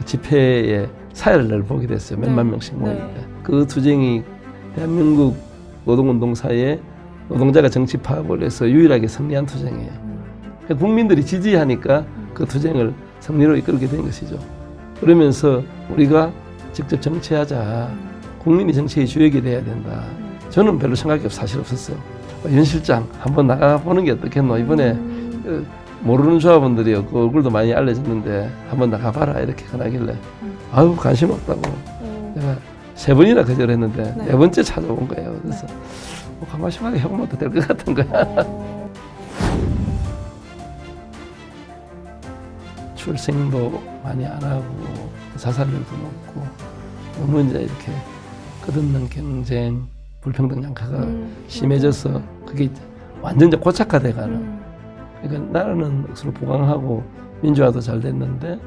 집회의 사회를 보게 됐어요. 몇만 명씩 모이는데 그 투쟁이 대한민국 노동운동사에 노동자가 정치 파업을 해서 유일하게 승리한 투쟁이에요. 국민들이 지지하니까 그 투쟁을 승리로 이끌게 된 것이죠. 그러면서 우리가 직접 정치하자. 국민이 정치의 주역이 돼야 된다. 저는 별로 생각이 사실 없었어요. 윤 실장 한번 나가보는 게 어떻겠노. 이번에 모르는 조합원들이 그 얼굴도 많이 알려졌는데 한번 나가봐라 이렇게 하길래 아유 관심 없다고 내가 3번이나 거절했는데 4번째 찾아온 거예요. 그래서 뭐 가만히 생각해 해보면 될 것 같은 거야. 출생도 많이 안 하고 자살률도 높고 너무 이제 이렇게 끝없는 경쟁, 불평등 양화가 심해져서 그게 완전 이제 고착화돼가는. 그러니까 나라는 억수로 보강하고 민주화도 잘 됐는데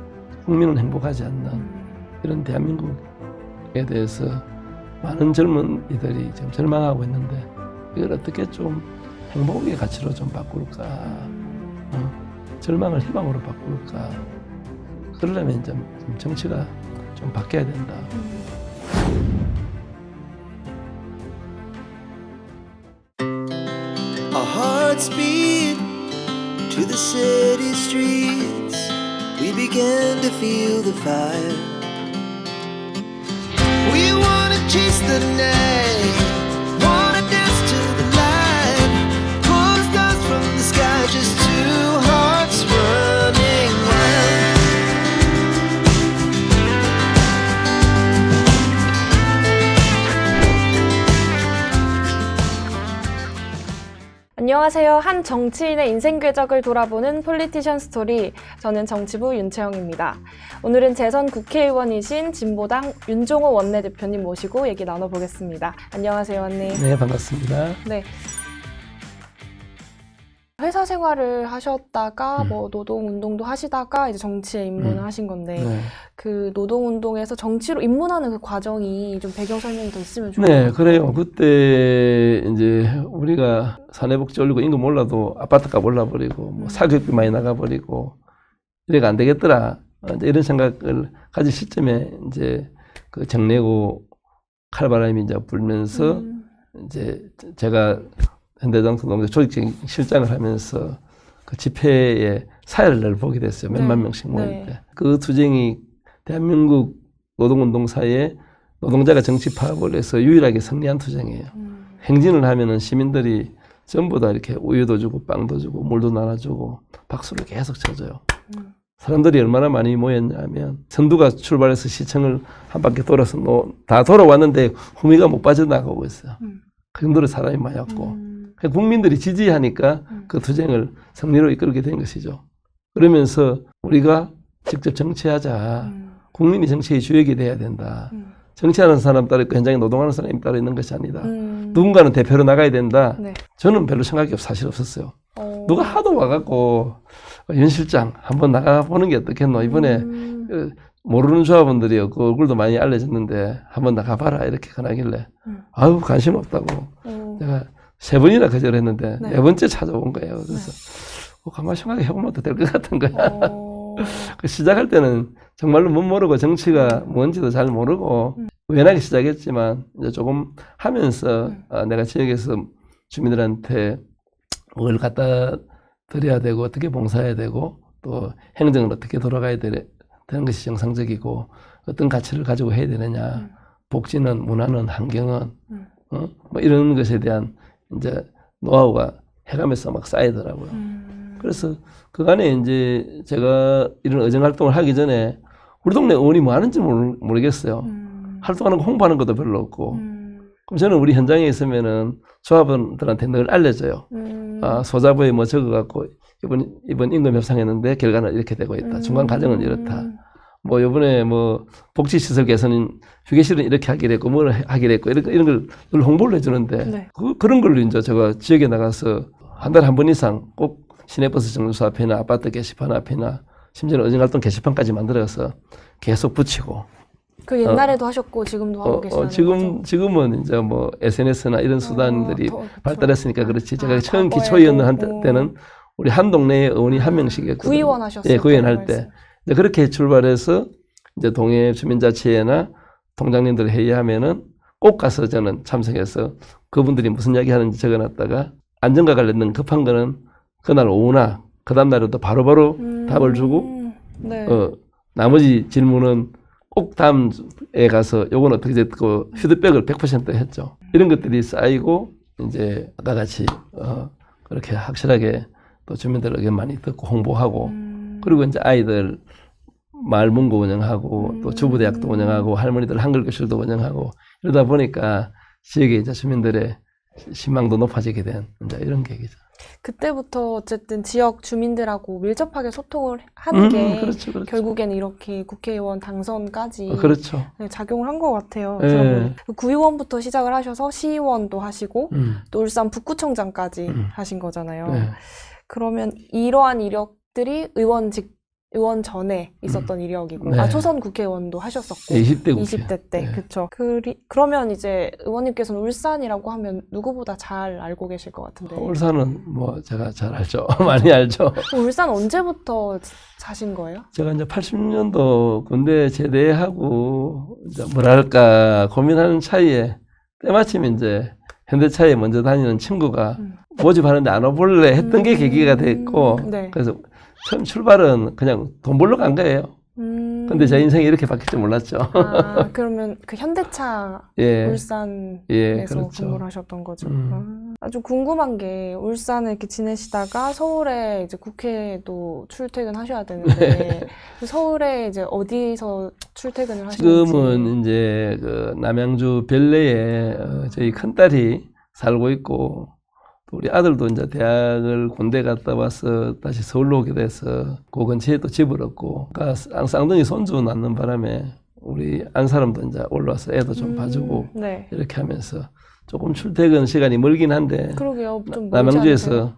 국민은 행복하지 않는 이런 대한민국에 대해서 많은 젊은이들이 지금 절망하고 있는데 이걸 어떻게 좀 행복의 가치로 좀 바꿀까? 절망을 희망으로 바꿀까? 그러려면 좀 정치가 좀 바뀌어야 된다. Our hearts beat to the city streets. We began to feel the fire. We wanna chase the night, wanna dance to the light. Pull the stars from the sky, just two hearts running wild. 안녕하세요. 한 정치인의 인생 궤적을 돌아보는 폴리티션 스토리. 저는 정치부 윤채영입니다. 오늘은 재선 국회의원이신 진보당 윤종호 원내대표님 모시고 얘기 나눠보겠습니다. 안녕하세요, 원님. 네, 반갑습니다. 네. 회사 생활을 하셨다가 뭐 노동운동도 하시다가 이제 정치에 입문을 하신 건데 그 노동운동에서 정치로 입문하는 그 과정이 좀 배경 설명이 더 있으면 좋을 것 같아요. 네, 그래요. 그때 이제 우리가 사내복지 올리고 임금 올라도 아파트값 올라버리고 뭐 사교육비 많이 나가버리고 이래가 안 되겠더라. 이제 이런 생각을 가질 시점에 이제 그 정내고 칼바람이 이제 불면서 이제 제가 현대장소농장 조직적인 실장을 하면서 그 집회의 사회를 보게 됐어요. 몇만 명씩 모이는데 그 투쟁이 대한민국 노동운동사에 노동자가 정치 파업을 해서 유일하게 승리한 투쟁이에요. 행진을 하면은 시민들이 전부 다 이렇게 우유도 주고 빵도 주고 물도 나눠주고 박수를 계속 쳐줘요. 사람들이 얼마나 많이 모였냐면 선두가 출발해서 시청을 한 바퀴 돌아서 다 돌아왔는데 후미가 못 빠져나가고 있어요. 그 정도로 사람이 많이 왔고 국민들이 지지하니까 그 투쟁을 승리로 이끌게 된 것이죠. 그러면서 우리가 직접 정치하자. 국민이 정치의 주역이 돼야 된다. 정치하는 사람 따로 있고 현장에 노동하는 사람이 따로 있는 것이 아니다. 누군가는 대표로 나가야 된다. 저는 별로 생각이 사실 없었어요. 누가 하도 와갖고 윤 실장 한번 나가보는 게 어떻겠노. 이번에 모르는 조합원들이 그 얼굴도 많이 알려졌는데 한번 나가봐라 이렇게 하길래 아유 관심 없다고 내가 3번이나 거절했는데 4번째 찾아온 거예요. 그래서 가만히 생각해 해보면 될 것 같은 거야. 시작할 때는 정말로 못 모르고 정치가 뭔지도 잘 모르고 우연하게 시작했지만 이제 조금 하면서 내가 지역에서 주민들한테 뭘 갖다 드려야 되고 어떻게 봉사해야 되고 또 행정을 어떻게 돌아가야 되는 것이 정상적이고 어떤 가치를 가지고 해야 되느냐 복지는 문화는 환경은 뭐 이런 것에 대한 이제 노하우가 해가면서 막 쌓이더라고요. 그래서 그간에 이제 제가 이런 의정 활동을 하기 전에 우리 동네 의원이 뭐 하는지 모르겠어요. 활동하는 거 홍보하는 것도 별로 없고. 그럼 저는 우리 현장에 있으면은 조합원들한테 늘 알려줘요. 소자보에 뭐 적어갖고 이번 임금 협상했는데 결과는 이렇게 되고 있다. 중간 과정은 이렇다. 뭐 요번에 뭐 복지시설 개선은 휴게실은 이렇게 하기로 했고 뭘 하기로 했고 이런 걸 늘 홍보를 해주는데 그런 걸로 이제 제가 지역에 나가서 한 달에 한 번 이상 꼭 시내버스 정류소 앞이나 아파트 게시판 앞이나 심지어는 의정활동 게시판까지 만들어서 계속 붙이고. 그 옛날에도 하셨고 지금도 하고 계시나요? 지금은 이제 뭐 SNS나 이런 수단들이 발달했으니까 그렇지. 제가 처음 기초의원 할 때는 우리 한 동네에 의원이 한 명씩이었거든요. 구의원 하셨어요? 예, 구의원 할 때. 그렇게 출발해서 이제 동해 주민자치회나 동장님들 회의하면은 꼭 가서 저는 참석해서 그분들이 무슨 이야기 하는지 적어놨다가 안전과 관련된 급한 거는 그날 오후나 그 다음날에도 바로바로 답을 주고 네. 나머지 질문은 꼭 다음에 가서 요건 어떻게 됐고 피드백을 100% 했죠. 이런 것들이 쌓이고 이제 아까 같이 그렇게 확실하게 또 주민들 의견 많이 듣고 홍보하고 그리고 이제 아이들 마을 문고 운영하고 또 주부대학도 운영하고 할머니들 한글 교실도 운영하고 이러다 보니까 지역의 이제 주민들의 신망도 높아지게 된 이제 이런 계기죠. 그때부터 어쨌든 지역 주민들하고 밀접하게 소통을 하는 게 그렇죠, 그렇죠. 결국에는 이렇게 국회의원 당선까지 그렇죠. 작용을 한 것 같아요. 예. 그러면 구의원부터 시작을 하셔서 시의원도 하시고 또 울산 북구청장까지 하신 거잖아요. 네. 그러면 이러한 이력들이 의원 전에 있었던 이력이고, 네. 초선 국회의원도 하셨었고, 20대 국회. 20대 때, 네. 그쵸. 그러면 이제 의원님께서는 울산이라고 하면 누구보다 잘 알고 계실 것 같은데. 울산은 뭐 제가 잘 알죠. 많이 알죠. 울산 언제부터 사신 거예요? 제가 이제 80년도 군대 제대하고 이제 뭐랄까 고민하는 차이에 때마침 이제 현대차에 먼저 다니는 친구가 모집하는데 안 와볼래 했던 게 계기가 됐고 네. 그래서 처음 출발은 그냥 돈 벌러 간 거예요. 근데 제 인생이 이렇게 바뀔 줄 몰랐죠. 그러면 그 현대차 예. 울산에서 예, 그렇죠. 근무를 하셨던 거죠. 아주 궁금한 게 울산에 이렇게 지내시다가 서울에 이제 국회도 출퇴근하셔야 되는데 서울에 이제 어디서 출퇴근을 하시는지. 지금은 이제 그 남양주 별내에 저희 큰딸이 살고 있고 또 우리 아들도 이제 대학을 군대 갔다 와서 다시 서울로 오게 돼서 그 근처에 또 집을 얻고 그러니까 쌍둥이 손주 낳는 바람에 우리 안 사람도 이제 올라와서 애도 좀 봐주고 네. 이렇게 하면서 조금 출퇴근 시간이 멀긴 한데 그러게요. 좀 멀지 남양주에서 않으세요?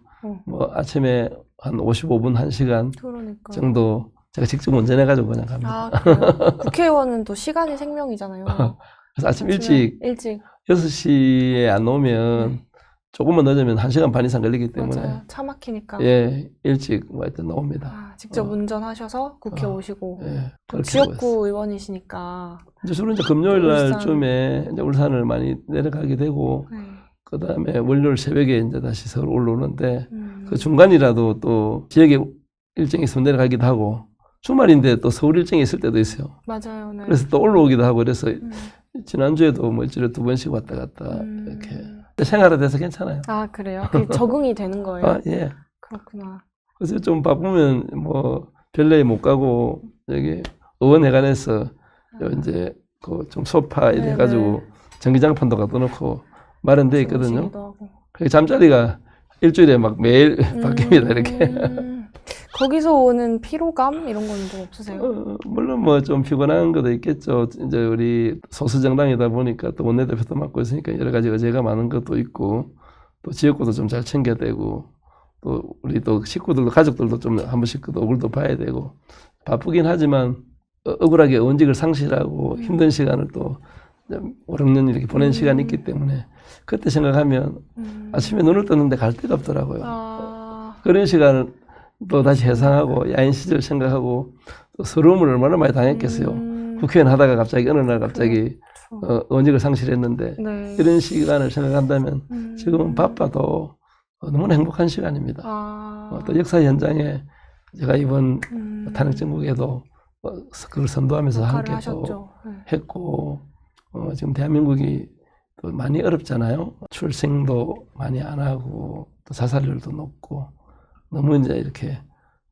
뭐 아침에 한 55분, 1시간 그러니까. 정도 제가 직접 운전해가지고 그냥 갑니다. 그래요? 국회의원은 또 시간이 생명이잖아요. 그래서 아침 아침에 일찍 6시에 안 오면 조금만 늦으면 1시간 반 이상 걸리기 때문에 맞아요. 차 막히니까. 예, 일찍 뭐 하여튼 나옵니다. 직접 운전하셔서 국회 오시고. 예, 또 그렇게 하고 있어요. 지역구 의원이시니까. 이제 주로 이제 금요일 울산. 날쯤에 이제 울산을 많이 내려가게 되고 네. 그 다음에 월요일 새벽에 이제 다시 서울 올라오는데 그 중간이라도 또 지역에 일정이 있으면 내려가기도 하고 주말인데 또 서울 일정이 있을 때도 있어요. 맞아요. 네. 그래서 또 올라오기도 하고 그래서 지난주에도 뭐 일주일에 2번씩 왔다 갔다 이렇게 생활화돼서 괜찮아요. 그래요? 그게 적응이 되는 거예요? 예. 그렇구나. 그래서 좀 바쁘면 뭐 별내에 못 가고 여기 의원회관에서 이제 그 좀 소파 이래 가지고 전기장판도 갖다 놓고 마련돼 있거든요. 주무시기도 하고. 그 잠자리가 일주일에 막 매일 바뀝니다 이렇게. 거기서 오는 피로감 이런 건 좀 없으세요? 물론 뭐 좀 피곤한 것도 있겠죠. 이제 우리 소수 정당이다 보니까 또 원내대표도 맡고 있으니까 여러 가지 의제가 많은 것도 있고 또 지역구도 좀 잘 챙겨야 되고 또 우리 또 식구들도 가족들도 좀 한 번씩 그 얼굴도 봐야 되고 바쁘긴 하지만 억울하게 의원직을 상실하고 힘든 시간을 또 5, 6년 이렇게 보낸 시간이 있기 때문에 그때 생각하면 아침에 눈을 떴는데 갈 데가 없더라고요. 그런 시간을 또 다시 회상하고 야인 시절 생각하고 또 서러움을 얼마나 많이 당했겠어요. 국회의원 하다가 갑자기 어느 날 갑자기 의원직을 상실했는데 네. 이런 시간을 생각한다면 지금은 바빠도 너무나 행복한 시간입니다. 또 역사 현장에 제가 이번 탄핵정국에도 그걸 선도하면서 역할을 함께 또 하셨죠. 네. 했고 지금 대한민국이 또 많이 어렵잖아요. 출생도 많이 안 하고 또 자살률도 높고 너무 이제 이렇게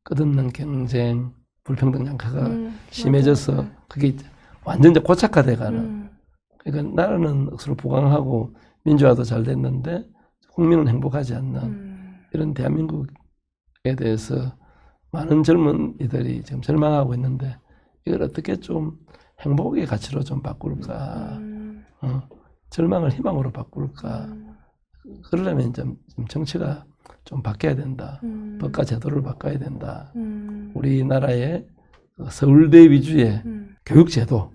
끝없는 경쟁, 불평등 양화가 심해져서 맞아요. 그게 이제 완전 이제 고착화돼가는. 그러니까 나라는 억수로 부강하고 민주화도 잘 됐는데 국민은 행복하지 않는 이런 대한민국에 대해서 많은 젊은이들이 지금 절망하고 있는데 이걸 어떻게 좀 행복의 가치로 좀 바꿀까? 절망을 희망으로 바꿀까? 그러려면 좀 정치가 좀 바뀌어야 된다. 법과 제도를 바꿔야 된다. 우리나라의 서울대 위주의 교육 제도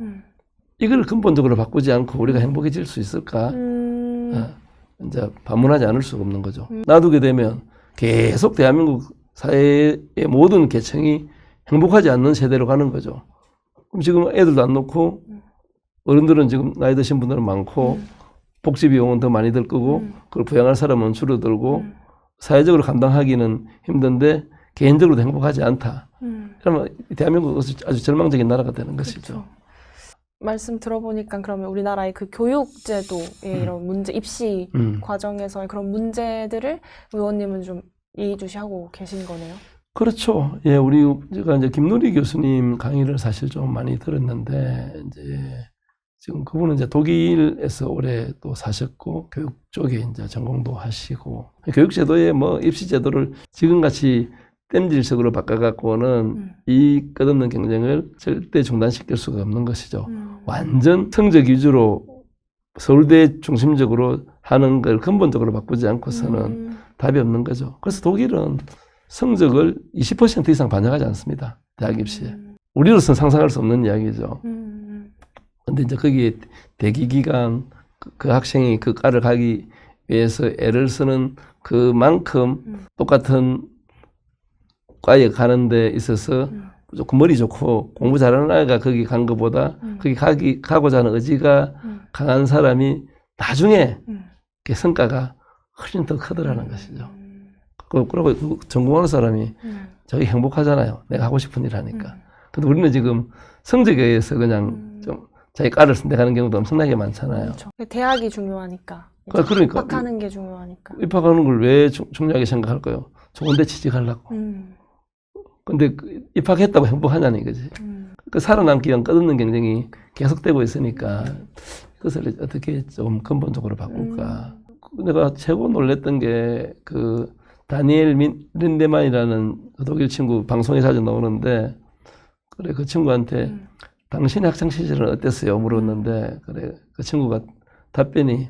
이걸 근본적으로 바꾸지 않고 우리가 행복해질 수 있을까? 이제 반문하지 않을 수가 없는 거죠. 놔두게 되면 계속 대한민국 사회의 모든 계층이 행복하지 않는 세대로 가는 거죠. 그럼 지금 애들도 안 놓고 어른들은 지금 나이 드신 분들은 많고 복지 비용은 더 많이 들 거고 그걸 부양할 사람은 줄어들고 사회적으로 감당하기는 힘든데 개인적으로도 행복하지 않다. 그러면 대한민국은 아주 절망적인 나라가 되는 것이죠. 그렇죠. 말씀 들어보니까 그러면 우리나라의 그 교육제도의 이런 문제, 입시 과정에서의 그런 문제들을 의원님은 좀 예의주시하고 계신 거네요. 그렇죠. 예, 제가 이제 김노리 교수님 강의를 사실 좀 많이 들었는데 이제 지금 그분은 이제 독일에서 오래 또 사셨고 교육 쪽에 이제 전공도 하시고 교육제도의 뭐 입시제도를 지금같이 땜질식으로 바꿔갖고는 이 끝없는 경쟁을 절대 중단시킬 수가 없는 것이죠. 완전 성적 위주로 서울대 중심적으로 하는 걸 근본적으로 바꾸지 않고서는 답이 없는 거죠. 그래서 독일은 성적을 20% 이상 반영하지 않습니다. 대학 입시에. 우리로서는 상상할 수 없는 이야기죠. 근데 이제 거기에 대기 기간 그 학생이 그 과를 가기 위해서 애를 쓰는 그만큼 똑같은 과에 가는 데 있어서 조금 머리 좋고 공부 잘하는 아이가 거기 간 것보다 거기 가고자 하는 의지가 강한 사람이 나중에 그 성과가 훨씬 더 크더라는 것이죠. 그리고 전공하는 사람이 자기 행복하잖아요. 내가 하고 싶은 일 하니까. 근데 우리는 지금 성적에 의해서 그냥 좀 자기 과를 선택하는 경우도 엄청나게 많잖아요. 그렇죠. 대학이 중요하니까. 그러니까 입학하는 게 중요하니까. 입학하는 걸 왜 중요하게 생각할까요? 좋은 데 취직하려고. 근데 입학했다고 행복하냐는 이거지. 그 살아남기 위한 끝없는 경쟁이 계속되고 있으니까 그것을 어떻게 좀 근본적으로 바꿀까. 내가 최고 놀랬던 게 그 다니엘 린데만이라는 그 독일 친구 방송에 자주 나오는데 그래 그 친구한테 당신의 학창 시절은 어땠어요? 물었는데 그래 그 친구가 답변이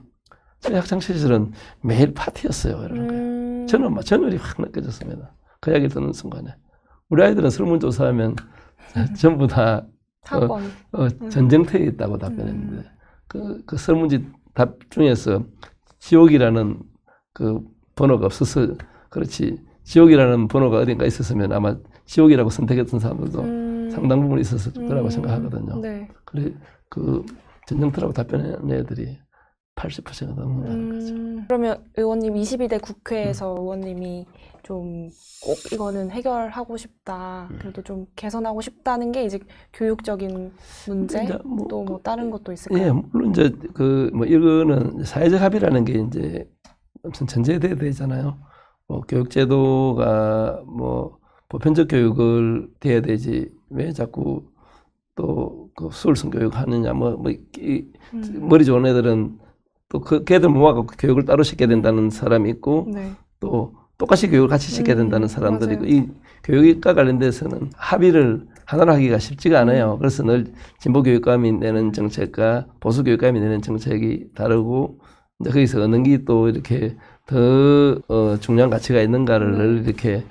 제 학창 시절은 매일 파티였어요. 이러는 거예요. 저는 막 전율이 확 느껴졌습니다. 그 이야기 듣는 순간에 우리 아이들은 설문조사하면 전부 다 전쟁터에 있다고 답변했는데 그 설문지 답 중에서 지옥이라는 그 번호가 없어서 그렇지 지옥이라는 번호가 어딘가 있었으면 아마 지옥이라고 선택했던 사람들도 상당 부분 있었을 거라고 생각하거든요. 네. 그래 그 전쟁터라고 답변한 애들이 80%가 넘는다는 거죠. 그러면 의원님 22대 국회에서 의원님이 좀 꼭 이거는 해결하고 싶다. 그래도 좀 개선하고 싶다는 게 이제 교육적인 문제 또 뭐 다른 것도 있을까요? 예, 물론 이제 그 뭐 이거는 사회적 합의라는 게 이제 무슨 전제돼야 되잖아요. 뭐 교육제도가 뭐 보편적 교육을 돼야 되지 왜 자꾸 또 그 수월성 교육 하느냐 머리 좋은 애들은 또 그 걔들 모아갖고 교육을 따로 시켜야 된다는 사람이 있고 네. 또 똑같이 교육을 같이 시켜야 된다는 사람들이 있고 맞아요. 이 교육과 관련돼서는 합의를 하나로 하기가 쉽지가 않아요. 그래서 늘 진보교육감이 내는 정책과 보수교육감이 내는 정책이 다르고 이제 거기서 어느 게 또 이렇게 더 중요한 가치가 있는가를 늘 이렇게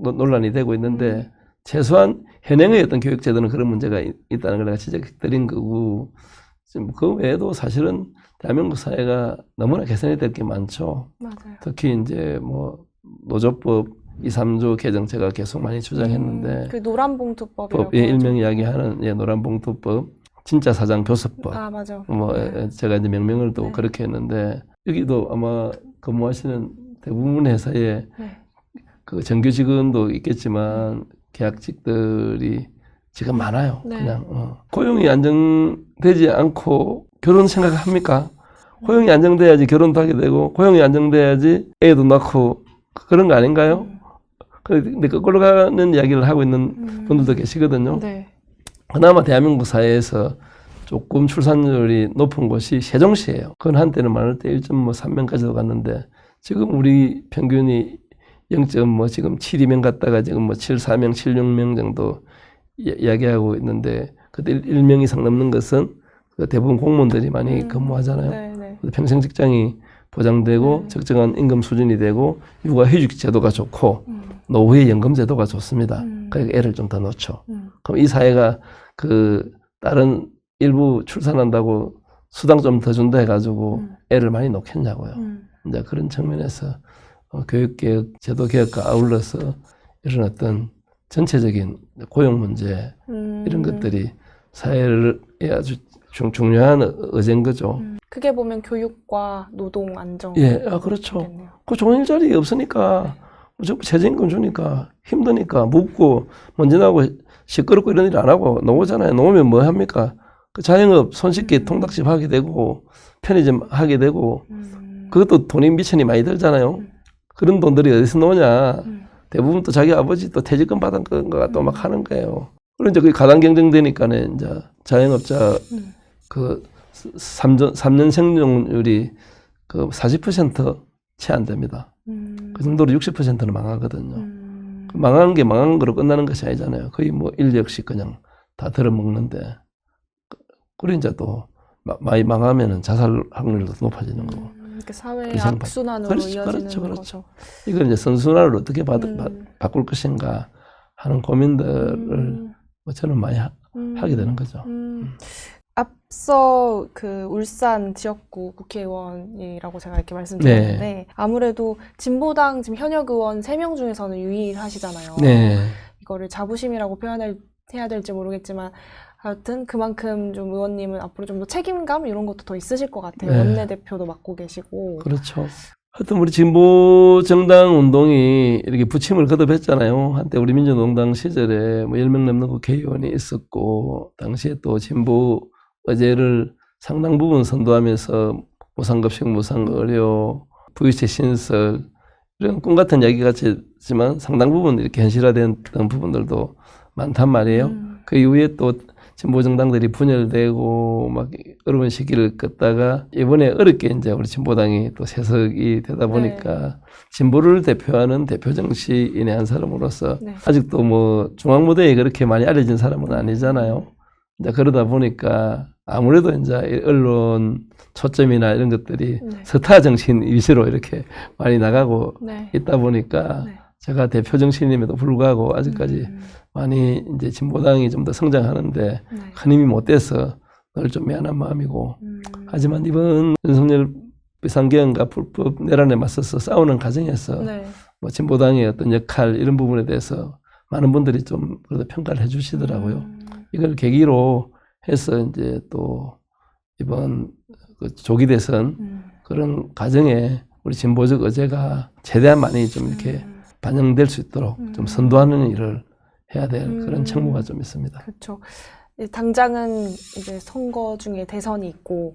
논란이 되고 있는데 최소한 현행의 어떤 교육제도는 그런 문제가 있다는 걸 내가 지적드린 거고 지금 그 외에도 사실은 대한민국 사회가 너무나 개선이 될 게 많죠. 맞아요. 특히 이제 뭐 노조법 2, 3조 개정 제가 계속 많이 주장했는데 그 노란봉투법이라고 예, 일명 이야기하는 예, 노란봉투법, 진짜 사장 교섭법. 아 맞아. 뭐 제가 이제 명명을 또 그렇게 했는데 여기도 아마 근무하시는 대부분 회사에 그 정규 직원도 있겠지만 계약직들이 지금 많아요. 네. 그냥 고용이 안정되지 않고 결혼 생각합니까? 고용이 안정돼야지 결혼도 하게 되고 고용이 안정돼야지 애도 낳고 그런 거 아닌가요? 근데 거꾸로 가는 이야기를 하고 있는 분들도 계시거든요. 네. 그나마 대한민국 사회에서 조금 출산율이 높은 곳이 세종시예요. 그건 한때는 많을 때 1.3명까지도 갔는데 지금 우리 평균이 0. 지금 72명 갔다가 지금 74명, 76명 정도 이야기하고 있는데 그때 1명 이상 넘는 것은 대부분 공무원들이 많이 근무하잖아요. 네. 평생 직장이 보장되고 적정한 임금 수준이 되고 육아휴직 제도가 좋고 노후의 연금 제도가 좋습니다. 그러니까 애를 좀 더 놓죠. 그럼 이 사회가 그 다른 일부 출산한다고 수당 좀 더 준다 해가지고 애를 많이 놓겠냐고요. 이제 그런 측면에서 교육개혁, 제도개혁과 아울러서 이런 어떤 전체적인 고용 문제 이런 것들이 사회를 아주 중요한 의제인 거죠. 그게 보면 교육과 노동 안정. 예, 그렇죠. 그 좋은 일자리 없으니까 무조건 최저임금 주니까 힘드니까 묻고 먼지 나고 시끄럽고 이런 일 안 하고 놓으잖아요. 놓으면 뭐 합니까? 그 자영업 손쉽게 통닭집 하게 되고 편의점 하게 되고 그것도 돈이 미천이 많이 들잖아요. 그런 돈들이 어디서 나오냐? 대부분 또 자기 아버지 또 퇴직금 받은 거가 또 막 하는 거예요. 그리고 이제 그 가당 경쟁되니까는 이제 자영업자 그 3년 생존율이 그 40%채 안 됩니다. 그 정도로 60%는 망하거든요. 망한 게 망한 거로 끝나는 것이 아니잖아요. 거의 뭐 인력씩 그냥 다 들어먹는데. 그리고 이제 또 많이 망하면은 자살 확률도 높아지는 거고. 이렇게 사회의 위생반. 악순환으로 그렇죠, 이어지는 그렇죠. 거죠. 이걸 이제 선순환을 어떻게 바꿀 것인가 하는 고민들을 뭐 저는 많이 하게 되는 거죠. 앞서 그 울산 지역구 국회의원이라고 제가 이렇게 말씀드렸는데 네. 아무래도 진보당 지금 현역 의원 3명 중에서는 유일하시잖아요. 네. 이거를 자부심이라고 표현해야 될지 모르겠지만 하여튼 그만큼 좀 의원님은 앞으로 좀 더 책임감 이런 것도 더 있으실 것 같아요. 네. 원내대표도 맡고 계시고. 그렇죠. 하여튼 우리 진보 정당 운동이 이렇게 부침을 거듭했잖아요. 한때 우리 민주노동당 시절에 뭐 10명 넘는 국회의원이 있었고 당시에 또 진보 의제를 상당 부분 선도하면서 무상급식, 무상의료, 부유세 신설 이런 꿈 같은 이야기 같지만 상당 부분 이렇게 현실화된 부분들도 많단 말이에요. 그 이후에 또 진보 정당들이 분열되고 막 어려운 시기를 걷다가 이번에 어렵게 이제 우리 진보당이 또 세석이 되다 보니까 진보를 대표하는 대표 정치인의 한 사람으로서 아직도 뭐 중앙 무대에 그렇게 많이 알려진 사람은 아니잖아요. 이제 그러다 보니까 아무래도 이제 언론 초점이나 이런 것들이 스타 정치인 위주로 이렇게 많이 나가고 있다 보니까 제가 대표 정치인임에도 불구하고 아직까지 많이 이제 진보당이 좀 더 성장하는데 큰 힘이 못 돼서 늘 좀 미안한 마음이고 하지만 이번 윤석열 비상계엄과 불법 내란에 맞서서 싸우는 과정에서 뭐 진보당의 어떤 역할 이런 부분에 대해서 많은 분들이 좀 그래도 평가를 해주시더라고요. 이걸 계기로 해서 이제 또 이번 그 조기 대선 그런 과정에 우리 진보적 의제가 최대한 많이 좀 이렇게 반영될 수 있도록 좀 선도하는 일을 해야 될 그런 책무가 좀 있습니다. 그렇죠. 당장은 이제 선거 중에 대선이 있고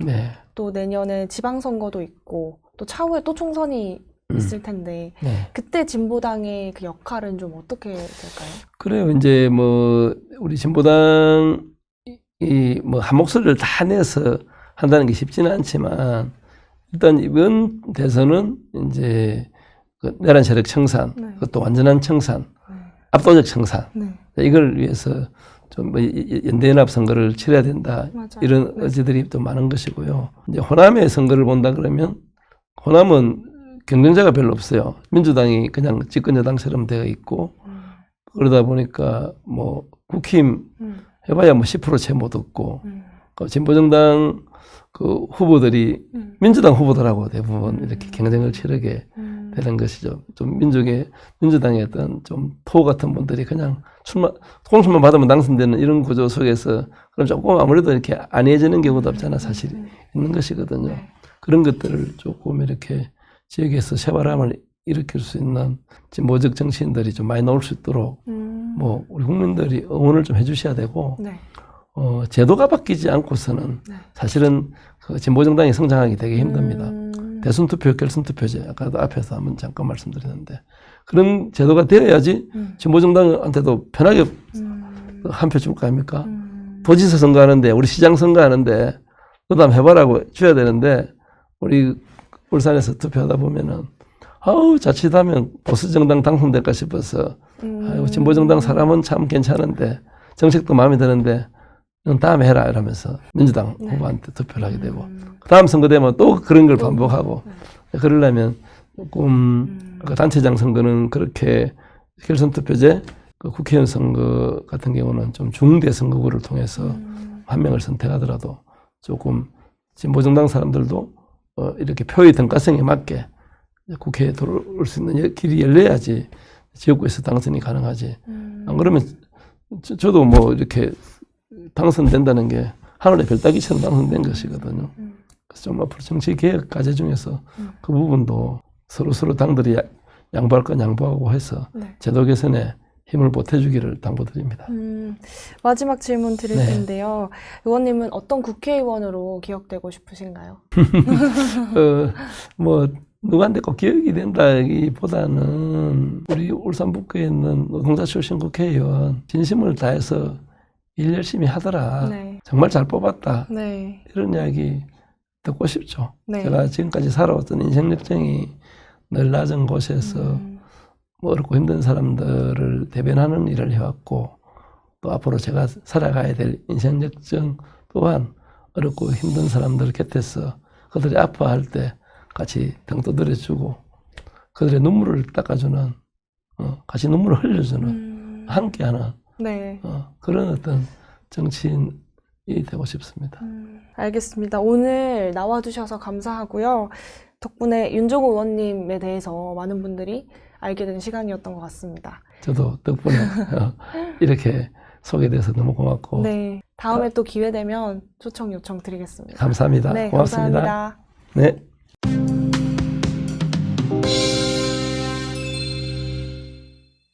또 내년에 지방선거도 있고 또 차후에 또 총선이 있을 텐데 그때 진보당의 그 역할은 좀 어떻게 될까요? 그래요. 이제 뭐 우리 진보당이 뭐 한 목소리를 다 내서 한다는 게 쉽지는 않지만 일단 이번 대선은 이제 그 내란 세력 청산, 그것도 완전한 청산, 압도적 청산 이걸 위해서 좀 뭐 연대연합 선거를 치러야 된다 이런 의지들이 또 많은 것이고요. 이제 호남의 선거를 본다 그러면 호남은 경쟁자가 별로 없어요. 민주당이 그냥 집권 여당처럼 되어 있고 그러다 보니까 뭐 국힘 해봐야 뭐 10% 채 못 얻고 그 진보정당 그 후보들이 민주당 후보들하고 대부분 이렇게 경쟁을 치르게 되는 것이죠. 좀 민주당의 어떤 좀 토 같은 분들이 그냥 공천만 받으면 당선되는 이런 구조 속에서 그럼 조금 아무래도 이렇게 안해지는 경우도 없잖아. 사실 있는 것이거든요. 그런 것들을 조금 이렇게 지역에서 새바람을 일으킬 수 있는 진보적 정치인들이 좀 많이 나올 수 있도록 뭐 우리 국민들이 응원을 좀 해주셔야 되고 제도가 바뀌지 않고서는 사실은 그 진보정당이 성장하기 되게 힘듭니다. 대선투표, 결선투표제 아까도 앞에서 한번 잠깐 말씀드렸는데 그런 제도가 되어야지 진보정당한테도 편하게 한 표 줄 거 아닙니까? 도지사 선거하는데 우리 시장 선거하는데 너도 한번 해봐라고 줘야 되는데 우리 울산에서 투표하다 보면은 아우 자칫하면 보수정당 당선될까 싶어서 아이고 진보정당 사람은 참 괜찮은데 정책도 마음에 드는데 넌 다음에 해라 이러면서 민주당 후보한테 투표를 하게 되고 다음 선거 되면 또 그런 걸 반복하고 그러려면 조금 단체장 선거는 그렇게 결선투표제 그 국회의원 선거 같은 경우는 좀 중대 선거구를 통해서 한 명을 선택하더라도 조금 진보정당 사람들도 이렇게 표의 등가성에 맞게 국회에 들어올 수 있는 길이 열려야지 지역구에서 당선이 가능하지. 안 그러면 저도 뭐 이렇게 당선된다는 게 하늘의 별따기처럼 당선된 것이거든요. 그래서 좀 앞으로 정치 개혁 과제 중에서 그 부분도 서로 당들이 양보할 건 양보하고 해서 네. 제도 개선에 힘을 보태주기를 당부드립니다. 마지막 질문 드릴 네. 텐데요. 의원님은 어떤 국회의원으로 기억되고 싶으신가요? 뭐 누구한테 꼭 기억이 된다기보다는 우리 울산 북구에 있는 노동자 출신 국회의원 진심을 다해서 일 열심히 하더라. 네. 정말 잘 뽑았다. 네. 이런 이야기 듣고 싶죠. 네. 제가 지금까지 살아왔던 인생 역정이 늘 낮은 곳에서 뭐 어렵고 힘든 사람들을 대변하는 일을 해왔고 또 앞으로 제가 살아가야 될 인생 역정 또한 어렵고 힘든 사람들 곁에서 그들이 아파할 때 같이 등 두드려주고 그들의 눈물을 닦아주는 같이 눈물을 흘려주는 함께하는 네. 그런 어떤 정치인이 되고 싶습니다. 알겠습니다. 오늘 나와주셔서 감사하고요. 덕분에 윤종호 의원님에 대해서 많은 분들이 알게 된 시간이었던 것 같습니다. 저도 덕분에 이렇게 소개돼서 너무 고맙고 네. 다음에 또 기회 되면 초청 요청 드리겠습니다. 감사합니다. 네, 고맙습니다. 감사합니다. 네.